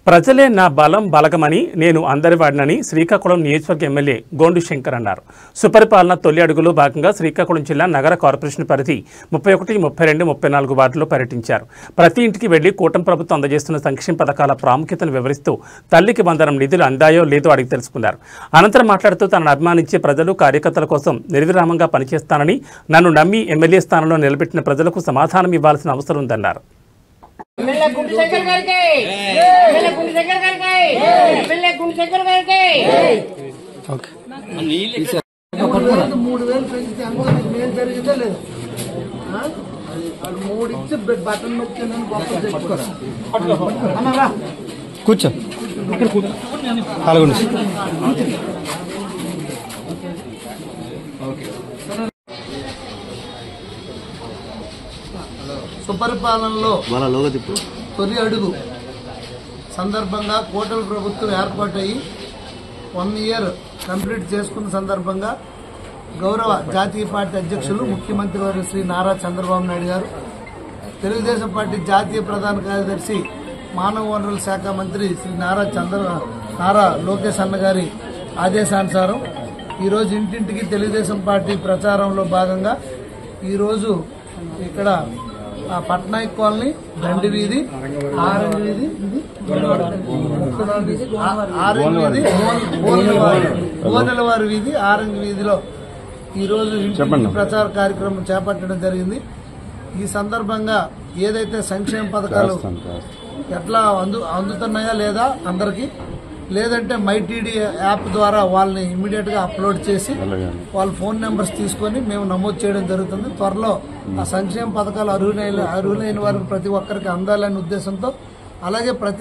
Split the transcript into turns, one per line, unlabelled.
ప్రజలే నా బలం బలగమని నేను అందరివాడినని శ్రీకాకుళం నియోజకవర్గ ఎమ్మెల్యే గోండు శంకర్ అన్నారు. సుపరిపాలన తొలి అడుగులో భాగంగా శ్రీకాకుళం జిల్లా నగర కార్పొరేషన్ పరిధి 31, 32, 34 వార్డుల్లో పర్యటించారు. ప్రతి ఇంటికి వెళ్లి కూటమి ప్రభుత్వం అందజేస్తున్న సంక్షేమ పథకాల ప్రాముఖ్యతను వివరిస్తూ తల్లికి వందనం నిధులు అందాయో లేదో అడిగి తెలుసుకున్నారు. అనంతరం మాట్లాడుతూ తనను అభిమానించే ప్రజలు కార్యకర్తల కోసం నిర్విరామంగా పనిచేస్తానని, నన్ను నమ్మి ఎమ్మెల్యే స్థానంలో నిలబెట్టిన ప్రజలకు సమాధానం ఇవ్వాల్సిన అవసరం ఉందన్నారు.
కూర్చో
సుపరిపాలనలో తొలి అడుగు సందర్భంగా కూటమి ప్రభుత్వం ఏర్పాటయ్యి 1 ఇయర్ కంప్లీట్ చేసుకున్న సందర్భంగా గౌరవ జాతీయ పార్టీ అధ్యక్షులు ముఖ్యమంత్రి వారు శ్రీ నారా చంద్రబాబు నాయుడు గారు, తెలుగుదేశం పార్టీ జాతీయ ప్రధాన కార్యదర్శి మానవ వనరుల శాఖ మంత్రి శ్రీ నారా లోకేష్ అన్న గారి ఆదేశానుసారం ఈరోజు ఇంటింటికి తెలుగుదేశం పార్టీ ప్రచారంలో భాగంగా ఈరోజు ఇక్కడ పట్నాయక్ కాలనీ, దండి వీధి, ఆరెంజ్ వీధి, బోనెలవారి వీధి, ఆరెంజ్ వీధిలో ఈరోజు ఇంటింటికి ప్రచార కార్యక్రమం చేపట్టడం జరిగింది. ఈ సందర్భంగా ఏదైతే సంక్షేమ పథకాలు ఎట్లా అందుతున్నాయా లేదా అందరికీ, లేదంటే మైటీడీ యాప్ ద్వారా వాళ్ళని ఇమ్మీడియట్ గా అప్లోడ్ చేసి వాళ్ళ ఫోన్ నెంబర్స్ తీసుకొని మేము నమోదు చేయడం జరుగుతుంది. త్వరలో ఆ సంక్షేమ పథకాలు అర్హులైన వారికి ప్రతి ఒక్కరికి అందాలనే ఉద్దేశంతో, అలాగే ప్రతి